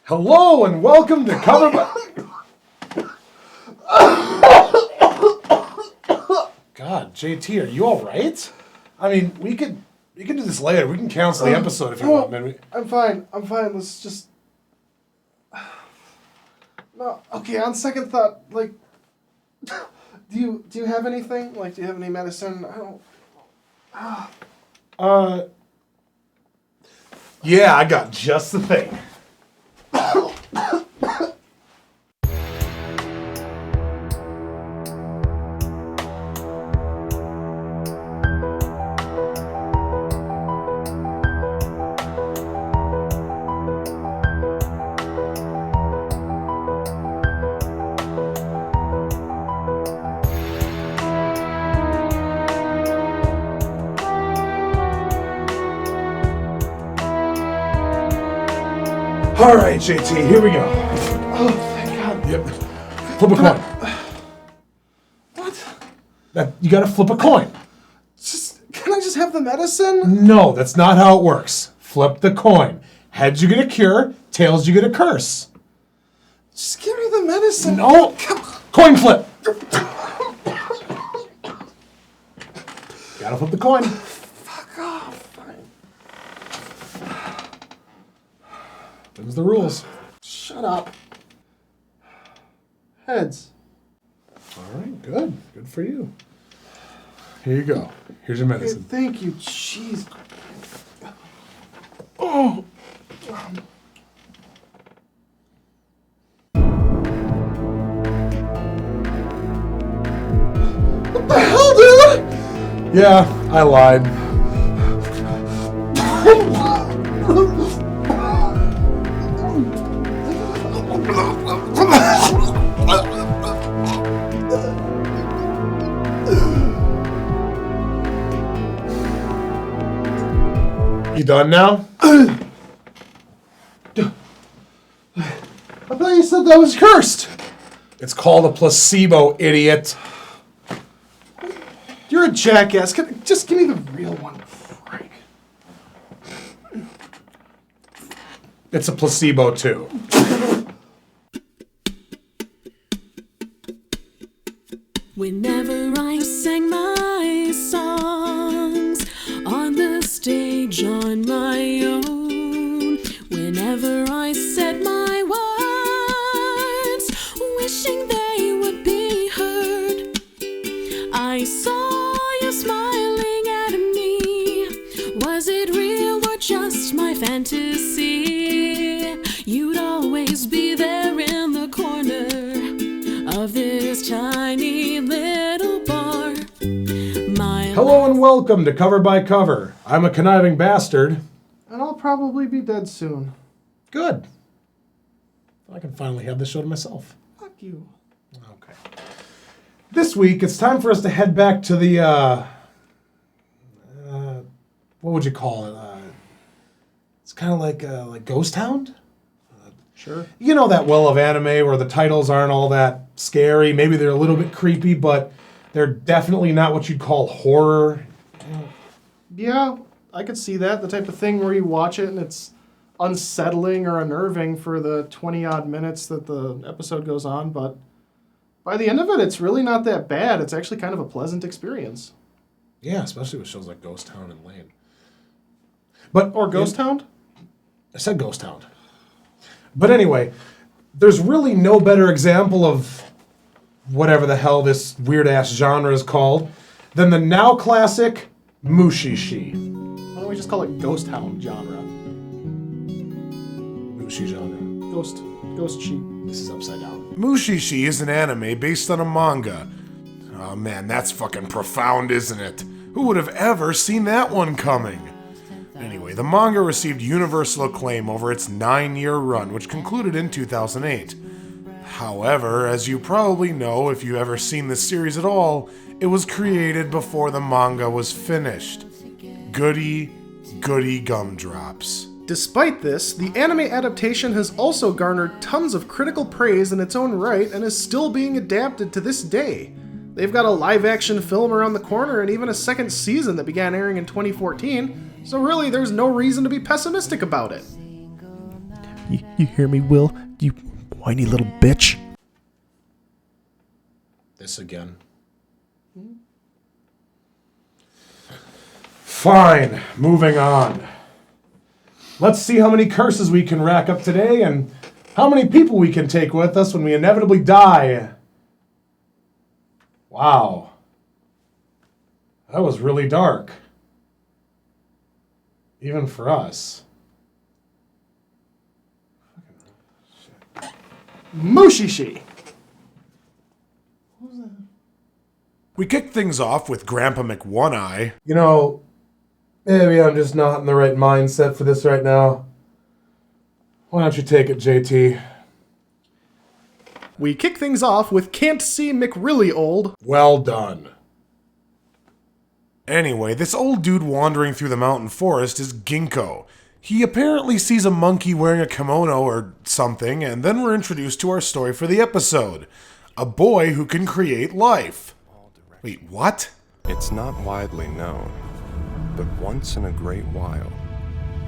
Hello and welcome to Cover God, JT, are you all right? I mean, we can do this later. We can cancel the episode if you want, man. I'm fine. Let's just... No, okay, on second thought, like... Do you have anything? Like, do you have any medicine? I don't... Yeah, I got just the thing. All right, JT, here we go. Oh, thank God. Yep. Flip a coin. What? You gotta flip a coin. Can I just have the medicine? No, that's not how it works. Flip the coin. Heads you get a cure, tails you get a curse. Just give me the medicine. No. Coin flip. Gotta flip the coin. Fuck off. Fine. Them's the rules. Shut up. Heads. All right, good. Good for you. Here you go. Here's your medicine. Hey, thank you. Jeez. Oh. What the hell, dude? Yeah, I lied. You done now? I thought you said that was cursed. It's called a placebo, idiot. You're a jackass. Just give me the real one, Frank. It's a placebo, too. Whenever I sang my songs on the stage on my own, whenever I said my words, wishing they would be heard, I saw you smiling at me. Was it real or just my fantasy? You'd always be there in the corner of this tiny little bar. Hello and welcome to Cover by Cover. I'm a conniving bastard. And I'll probably be dead soon. Good. I can finally have this show to myself. Fuck you. Okay. This week, it's time for us to head back to the, what would you call it? It's kind of like Ghost Town? Sure. You know that well of anime where the titles aren't all that scary. Maybe they're a little bit creepy, but they're definitely not what you'd call horror. Yeah, I could see that. The type of thing where you watch it and it's unsettling or unnerving for the 20-odd minutes that the episode goes on, but by the end of it, it's really not that bad. It's actually kind of a pleasant experience. Yeah, especially with shows like Ghost Town and Lane. Or Ghost Town? I said Ghost Town. But anyway, there's really no better example of whatever the hell this weird-ass genre is called than the now classic Mushishi. Why don't we just call it Ghost Town genre? Mushi genre. Ghost sheep. This is upside down. Mushishi is an anime based on a manga. Oh man, that's fucking profound, isn't it? Who would have ever seen that one coming? Anyway, the manga received universal acclaim over its 9-year run, which concluded in 2008. However, as you probably know if you've ever seen this series at all, it was created before the manga was finished. Goody gumdrops. Despite this, the anime adaptation has also garnered tons of critical praise in its own right and is still being adapted to this day. They've got a live-action film around the corner and even a second season that began airing in 2014, so really there's no reason to be pessimistic about it. You hear me, Will? You whiny little bitch. This again. Fine, moving on. Let's see how many curses we can rack up today and how many people we can take with us when we inevitably die. Wow. That was really dark. Even for us. Mushishi. We kick things off with Grandpa McOne-Eye. You know, maybe I'm just not in the right mindset for this right now. Why don't you take it, JT? We kick things off with Can't See McReally Old. Well done. Anyway, this old dude wandering through the mountain forest is Ginkgo. He apparently sees a monkey wearing a kimono or something, and then we're introduced to our story for the episode. A boy who can create life. Wait, what? It's not widely known, but once in a great while,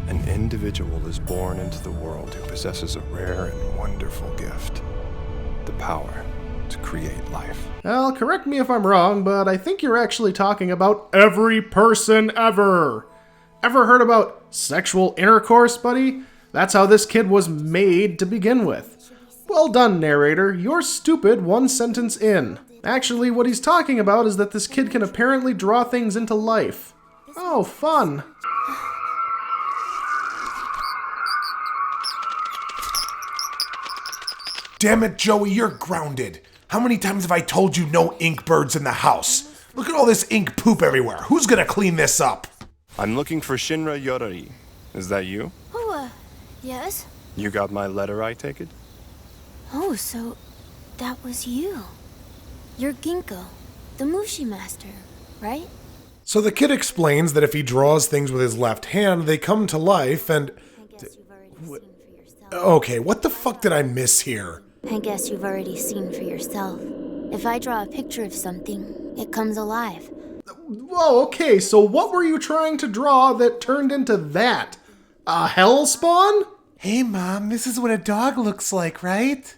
an individual is born into the world who possesses a rare and wonderful gift. The power to create life. Well, correct me if I'm wrong, but I think you're actually talking about every person ever. Ever heard about sexual intercourse, buddy? That's how this kid was made to begin with. Well done, narrator. You're stupid one sentence in. Actually, what he's talking about is that this kid can apparently draw things into life. Oh, fun. Damn it, Joey, you're grounded. How many times have I told you no ink birds in the house? Look at all this ink poop everywhere. Who's gonna clean this up? I'm looking for Shinra Yoroi. Is that you? Oh, yes? You got my letter, I take it? Oh, so that was you. You're Ginkgo, the Mushi master, right? So the kid explains that if he draws things with his left hand, they come to life and... I guess you've already seen for yourself. Okay, what the fuck did I miss here? I guess you've already seen for yourself. If I draw a picture of something, it comes alive. Whoa, okay, so what were you trying to draw that turned into that? A hell spawn? Hey, Mom, this is what a dog looks like, right?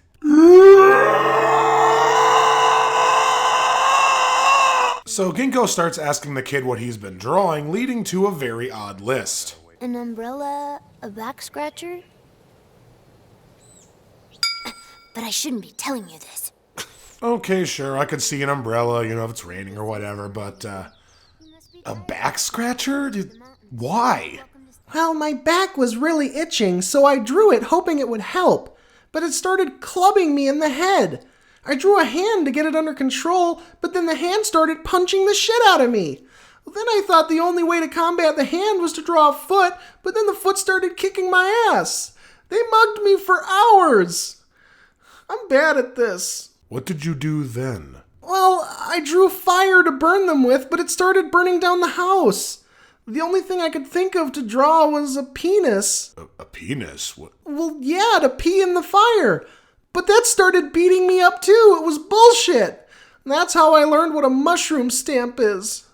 So Ginkgo starts asking the kid what he's been drawing, leading to a very odd list. An umbrella, a back scratcher? But I shouldn't be telling you this. Okay, sure, I could see an umbrella, if it's raining or whatever, but, a back scratcher? Why? Well, my back was really itching, so I drew it hoping it would help. But it started clubbing me in the head. I drew a hand to get it under control, but then the hand started punching the shit out of me. Then I thought the only way to combat the hand was to draw a foot, but then the foot started kicking my ass. They mugged me for hours. I'm bad at this. What did you do then? Well, I drew fire to burn them with, but it started burning down the house. The only thing I could think of to draw was a penis. A penis? What? Well, yeah, to pee in the fire. But that started beating me up too. It was bullshit. And that's how I learned what a mushroom stamp is.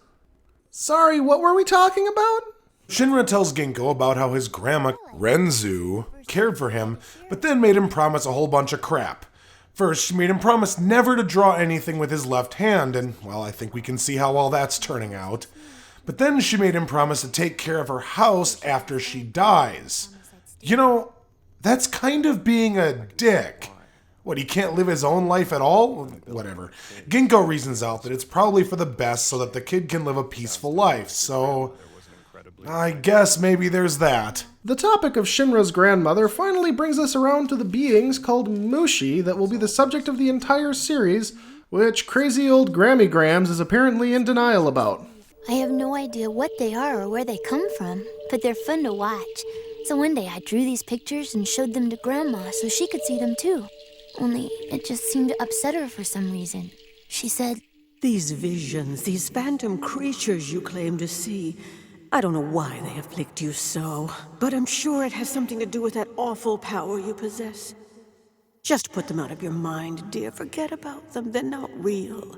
Sorry, what were we talking about? Shinra tells Ginkgo about how his grandma, Renzu, cared for him, but then made him promise a whole bunch of crap. First, she made him promise never to draw anything with his left hand, and, well, I think we can see how all that's turning out. But then she made him promise to take care of her house after she dies. That's kind of being a dick. What, he can't live his own life at all? Whatever. Ginkgo reasons out that it's probably for the best so that the kid can live a peaceful life, so I guess maybe there's that. The topic of Shinra's grandmother finally brings us around to the beings called Mushi that will be the subject of the entire series, which crazy old Grammy Grams is apparently in denial about. I have no idea what they are or where they come from, but they're fun to watch. So one day I drew these pictures and showed them to Grandma so she could see them too. Only it just seemed to upset her for some reason. She said, "These visions, these phantom creatures you claim to see, I don't know why they afflict you so, but I'm sure it has something to do with that awful power you possess. Just put them out of your mind, dear. Forget about them. They're not real."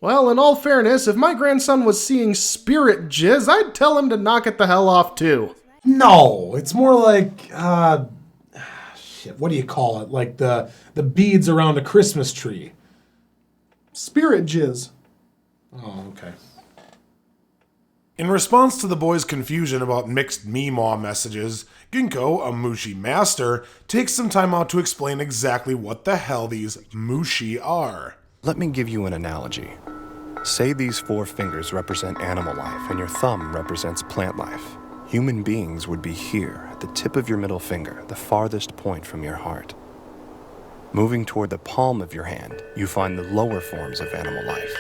Well, in all fairness, if my grandson was seeing spirit jizz, I'd tell him to knock it the hell off too. No, it's more like, shit, what do you call it? Like the beads around a Christmas tree. Spirit jizz. Oh, okay. In response to the boys' confusion about mixed Meemaw messages, Ginkgo, a Mushi master, takes some time out to explain exactly what the hell these Mushi are. Let me give you an analogy. Say these 4 fingers represent animal life and your thumb represents plant life. Human beings would be here, at the tip of your middle finger, the farthest point from your heart. Moving toward the palm of your hand, you find the lower forms of animal life.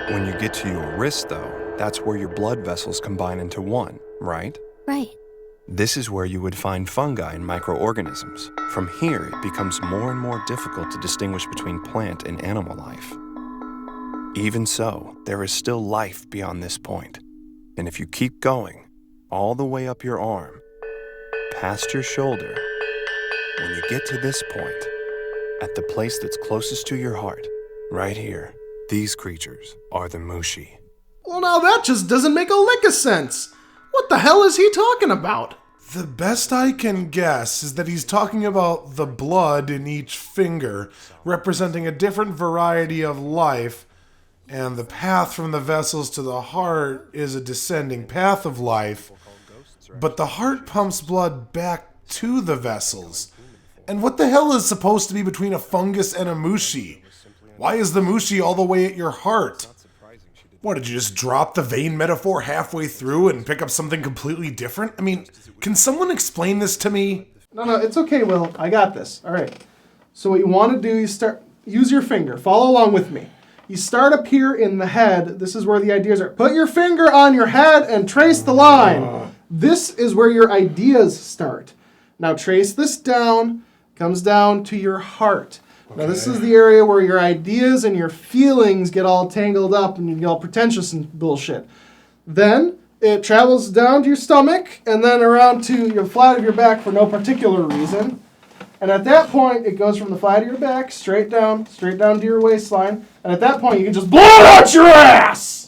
When you get to your wrist, though, that's where your blood vessels combine into one, right? Right. This is where you would find fungi and microorganisms. From here, it becomes more and more difficult to distinguish between plant and animal life. Even so, there is still life beyond this point. And if you keep going, all the way up your arm, past your shoulder, when you get to this point, at the place that's closest to your heart, right here, these creatures are the Mushi. Well, now that just doesn't make a lick of sense. What the hell is he talking about? The best I can guess is that he's talking about the blood in each finger, representing a different variety of life, and the path from the vessels to the heart is a descending path of life, but the heart pumps blood back to the vessels. And what the hell is supposed to be between a fungus and a Mushi? Why is the Mushi all the way at your heart? What, did you just drop the vein metaphor halfway through and pick up something completely different? I mean, can someone explain this to me? No, it's okay, Will. I got this. All right. So what you want to do, use your finger. Follow along with me. You start up here in the head. This is where the ideas are. Put your finger on your head and trace the line. This is where your ideas start. Now trace this down. Comes down to your heart. Now this is the area where your ideas and your feelings get all tangled up and you get all pretentious and bullshit. Then it travels down to your stomach and then around to your flat of your back for no particular reason. And at that point, it goes from the flat of your back straight down to your waistline. And at that point, you can just blow it out your ass!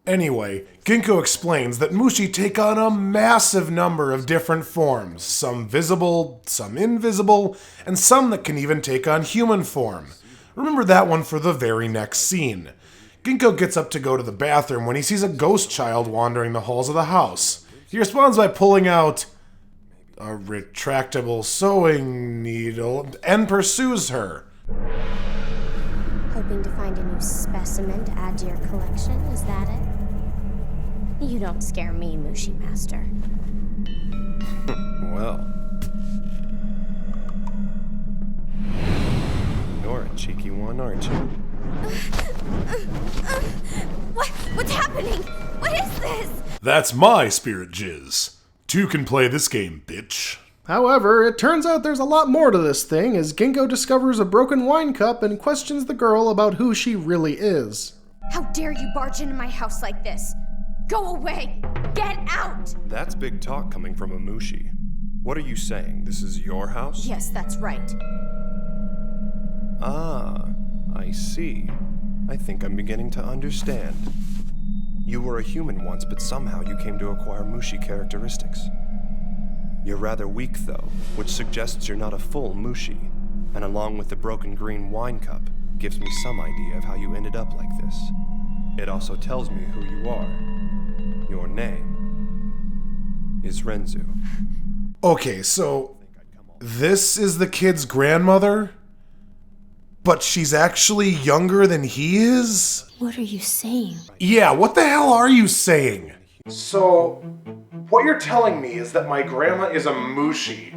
Anyway, Ginkgo explains that Mushi take on a massive number of different forms, some visible, some invisible, and some that can even take on human form. Remember that one for the very next scene. Ginkgo gets up to go to the bathroom when he sees a ghost child wandering the halls of the house. He responds by pulling out a retractable sewing needle and pursues her. Hoping to find a new specimen to add to your collection, is that it? You don't scare me, Mushi Master. Well. You're a cheeky one, aren't you? What's happening? What is this? That's my spirit jizz. 2 can play this game, bitch. However, it turns out there's a lot more to this thing as Ginkgo discovers a broken wine cup and questions the girl about who she really is. How dare you barge into my house like this? Go away! Get out! That's big talk coming from a Mushi. What are you saying? This is your house? Yes, that's right. Ah, I see. I think I'm beginning to understand. You were a human once, but somehow you came to acquire Mushi characteristics. You're rather weak, though, which suggests you're not a full Mushi, and along with the broken green wine cup, gives me some idea of how you ended up like this. It also tells me who you are. Your name is Renzu. Okay, so this is the kid's grandmother? But she's actually younger than he is? What are you saying? Yeah, what the hell are you saying? So, what you're telling me is that my grandma is a Mushi,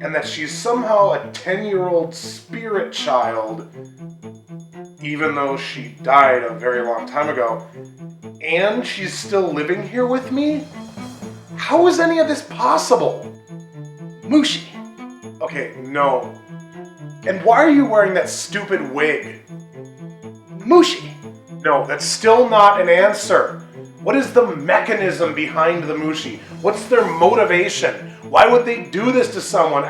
and that she's somehow a 10-year-old spirit child, even though she died a very long time ago, and she's still living here with me? How is any of this possible? Mushi. Okay, no. And why are you wearing that stupid wig? Mushi. No, that's still not an answer. What is the mechanism behind the Mushi? What's their motivation? Why would they do this to someone?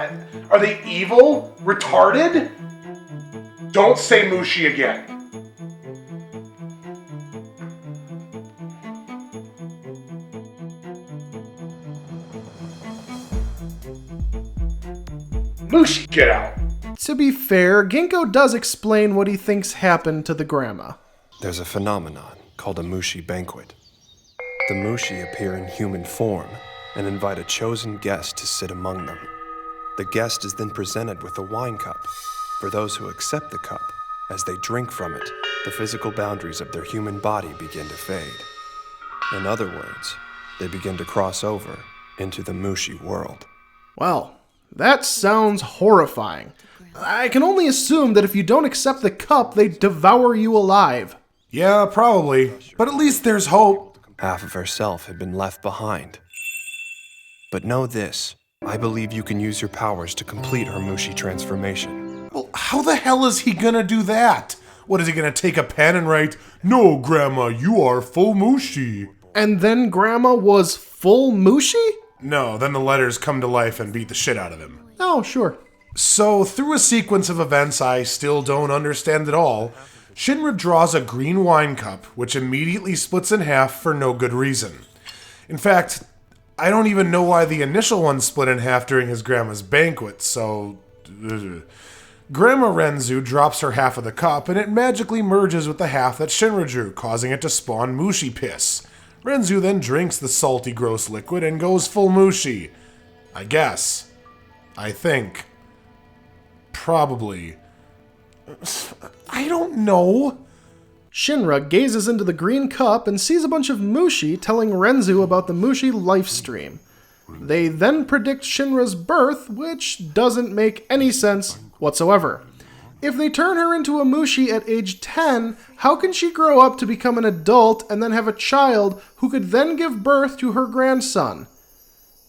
Are they evil? Retarded? Don't say Mushi again. Mushi, get out! To be fair, Ginkgo does explain what he thinks happened to the grandma. There's a phenomenon called a Mushi banquet. The Mushi appear in human form and invite a chosen guest to sit among them. The guest is then presented with a wine cup. For those who accept the cup, as they drink from it, the physical boundaries of their human body begin to fade. In other words, they begin to cross over into the Mushi world. Well, that sounds horrifying. I can only assume that if you don't accept the cup, they devour you alive. Yeah, probably. But at least there's hope. Half of herself had been left behind. But know this, I believe you can use your powers to complete her Mushi transformation. Well, how the hell is he gonna do that? What, is he gonna take a pen and write, "No, Grandma, you are full Mushi"? And then Grandma was full Mushi? No, then the letters come to life and beat the shit out of him. Oh, sure. So, through a sequence of events I still don't understand at all, Shinra draws a green wine cup, which immediately splits in half for no good reason. In fact, I don't even know why the initial one split in half during his grandma's banquet, so... Grandma Renzu drops her half of the cup, and it magically merges with the half that Shinra drew, causing it to spawn Mushi piss. Renzu then drinks the salty, gross liquid and goes full Mushi. I guess. I think. Probably. I don't know. Shinra gazes into the green cup and sees a bunch of Mushi telling Renzu about the Mushi life stream. They then predict Shinra's birth, which doesn't make any sense whatsoever. If they turn her into a Mushi at age 10, how can she grow up to become an adult and then have a child who could then give birth to her grandson?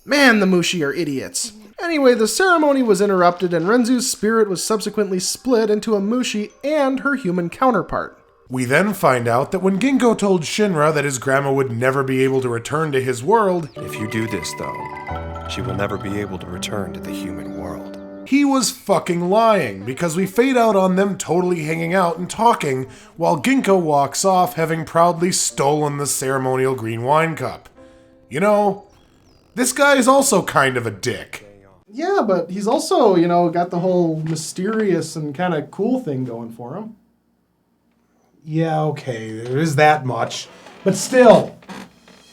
Man, the Mushi are idiots. Anyway, the ceremony was interrupted and Renzu's spirit was subsequently split into a Mushi and her human counterpart. We then find out that when Ginkgo told Shinra that his grandma would never be able to return to his world, If you do this, though, she will never be able to return to the human world. he was fucking lying, because we fade out on them totally hanging out and talking while Ginkgo walks off having proudly stolen the ceremonial green wine cup. You know, this guy is also kind of a dick. Yeah, but he's also, got the whole mysterious and kind of cool thing going for him. Yeah, okay, there is that much. But still,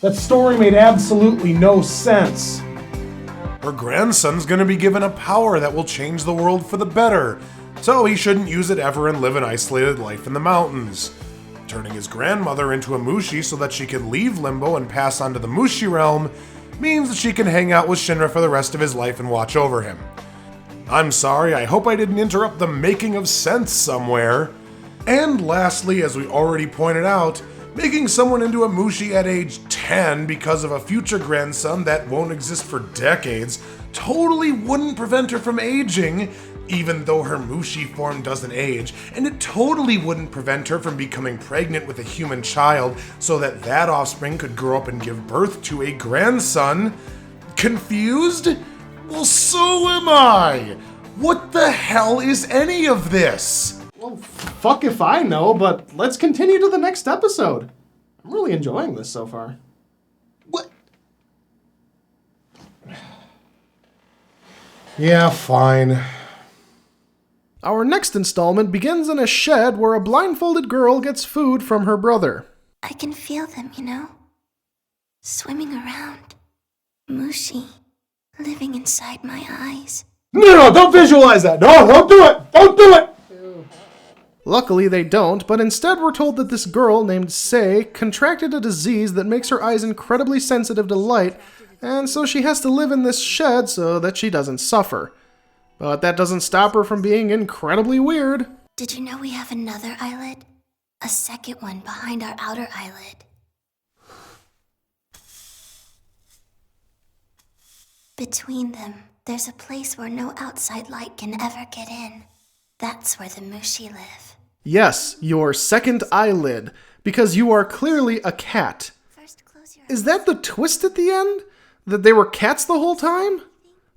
that story made absolutely no sense. Her grandson's gonna be given a power that will change the world for the better, so he shouldn't use it ever and live an isolated life in the mountains. Turning his grandmother into a Mushi so that she can leave Limbo and pass on to the Mushi realm means that she can hang out with Shinra for the rest of his life and watch over him. I'm sorry, I hope I didn't interrupt the making of sense somewhere. And lastly, as we already pointed out, making someone into a Mushi at age 10 because of a future grandson that won't exist for decades totally wouldn't prevent her from aging, even though her Mushi form doesn't age, and it totally wouldn't prevent her from becoming pregnant with a human child so that that offspring could grow up and give birth to a grandson. Confused? Well, so am I! What the hell is any of this? Well, fuck if I know, but let's continue to the next episode. I'm really enjoying this so far. What? Yeah, fine. Our next installment begins in a shed where a blindfolded girl gets food from her brother. I can feel them, swimming around. Mushi, living inside my eyes. No, don't visualize that! No, don't do it! Don't do it! Luckily, they don't, but instead we're told that this girl named Sei contracted a disease that makes her eyes incredibly sensitive to light, and so she has to live in this shed so that she doesn't suffer. But that doesn't stop her from being incredibly weird. Did you know we have another eyelid? A second one behind our outer eyelid. Between them, there's a place where no outside light can ever get in. That's where the Mushi live. Yes, your second eyelid, because you are clearly a cat. First, close your Is that the twist at the end? That they were cats the whole time?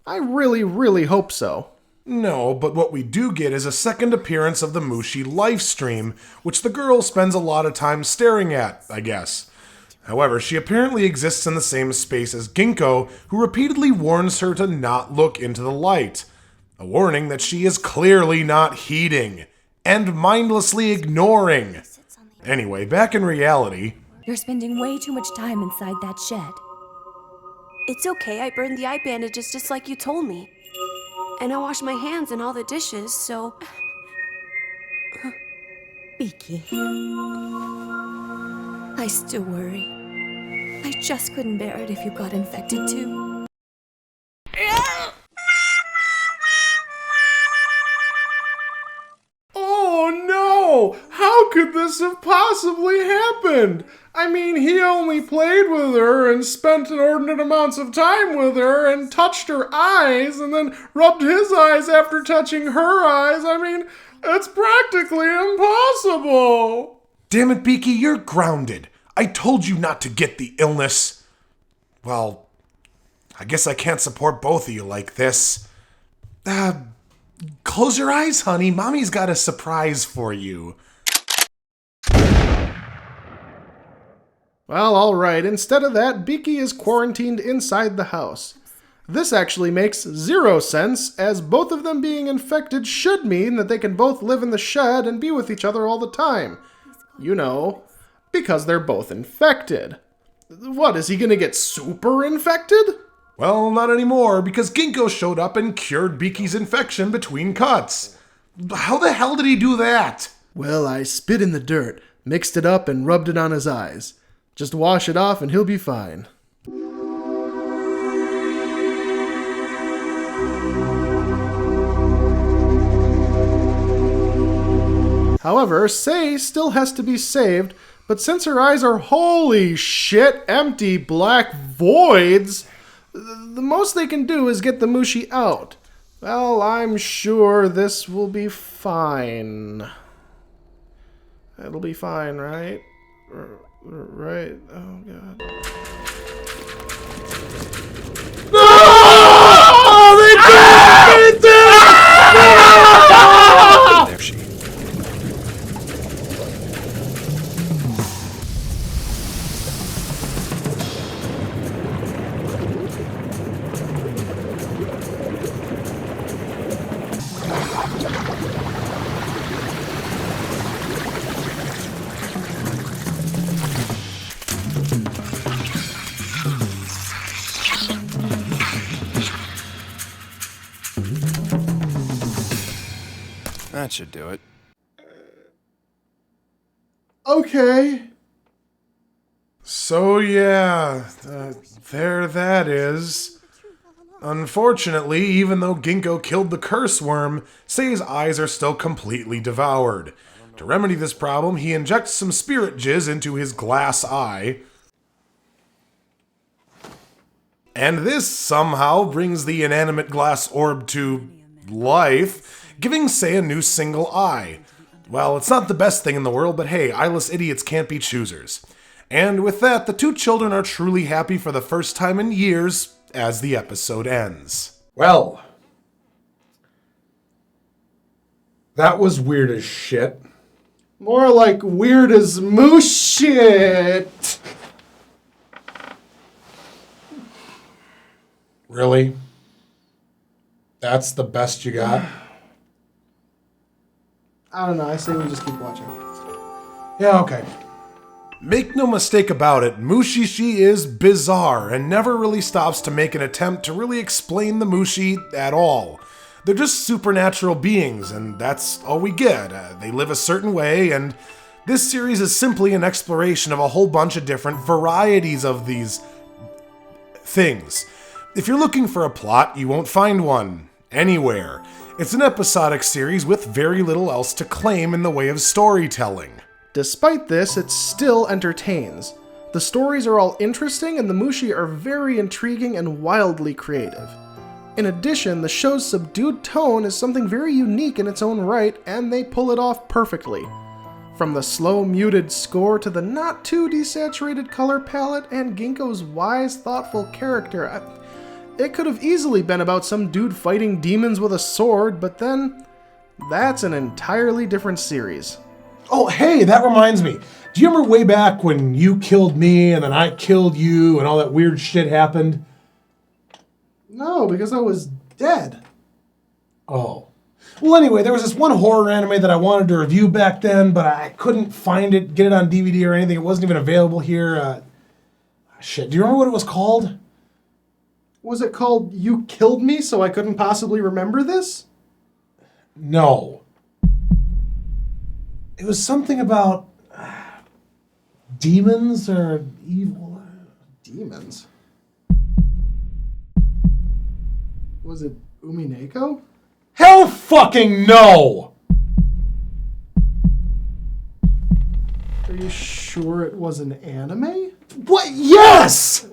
I really, really hope so. No, but what we do get is a second appearance of the Mushi life stream, which the girl spends a lot of time staring at, I guess. However, she apparently exists in the same space as Ginkgo, who repeatedly warns her to not look into the light. A warning that she is clearly not heeding and mindlessly ignoring. Anyway, back in reality, You're spending way too much time inside that shed. It's okay, I burned the eye bandages just like you told me. And I washed my hands and all the dishes, so... Beaky. I still worry. I just couldn't bear it if you got infected too. Oh no! How could this have possibly happened? I mean, he only played with her and spent inordinate amounts of time with her and touched her eyes and then rubbed his eyes after touching her eyes. I mean, it's practically impossible. damn it, Beaky, you're grounded. I told you not to get the illness. Well, I guess I can't support both of you like this. Close your eyes, honey. Mommy's got a surprise for you. Well, alright, instead of that, Beaky is quarantined inside the house. This actually makes zero sense, as both of them being infected should mean that they can both live in the shed and be with each other all the time. You know, because they're both infected. What, is he gonna get super infected? Well, not anymore, because Ginkgo showed up and cured Beaky's infection between cuts. How the hell did he do that? Well, I spit in the dirt, mixed it up, and rubbed it on his eyes. Just wash it off and he'll be fine. However, Sei still has to be saved, but since her eyes are holy shit empty black voids, the most they can do is get the Mushi out. Well, I'm sure this will be fine. It'll be fine, right? Right? Oh, God. No! They did it! There she. That should do it. Okay. So yeah, there that is. Unfortunately, even though Ginkgo killed the curse worm, Sei's eyes are still completely devoured. To remedy this problem, he injects some spirit jizz into his glass eye. And this somehow brings the inanimate glass orb to life, giving Sei a new single eye. Well, it's not the best thing in the world, but hey, eyeless idiots can't be choosers. And with that, the two children are truly happy for the first time in years as the episode ends. Well, that was weird as shit. More like weird as moose shit. Really? That's the best you got? I don't know, I say we just keep watching. Yeah, okay. Make no mistake about it, Mushishi is bizarre and never really stops to make an attempt to really explain the Mushi at all. They're just supernatural beings, and that's all we get. They live a certain way, and this series is simply an exploration of a whole bunch of different varieties of these things. If you're looking for a plot, you won't find one anywhere. It's an episodic series with very little else to claim in the way of storytelling. Despite this, it still entertains. The stories are all interesting and the Mushi are very intriguing and wildly creative. In addition, the show's subdued tone is something very unique in its own right, and they pull it off perfectly. From the slow, muted score to the not too desaturated color palette and Ginkgo's wise, thoughtful character, it could have easily been about some dude fighting demons with a sword, but then, that's an entirely different series. Oh, hey, that reminds me. Do you remember way back when you killed me and then I killed you and all that weird shit happened? No, because I was dead. Oh. Well, anyway, there was this one horror anime that I wanted to review back then, but I couldn't find it, get it on DVD or anything. It wasn't even available here. Shit, do you remember what it was called? Was it called You Killed Me So I Couldn't Possibly Remember This? No. It was something about demons or evil. Demons? Was it Umineko? Hell fucking no! Are you sure it was an anime? What? Yes!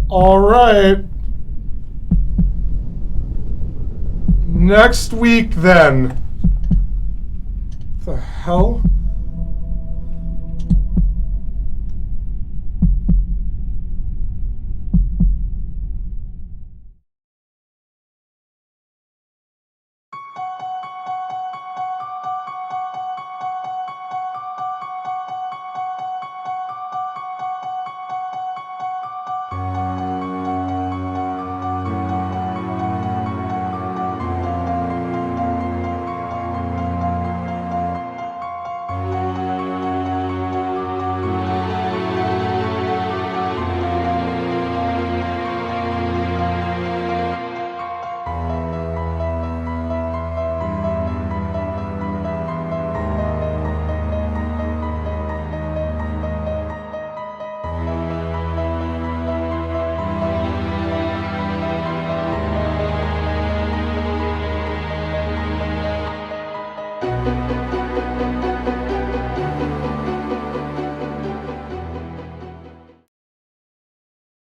All right. Next week, then. The hell?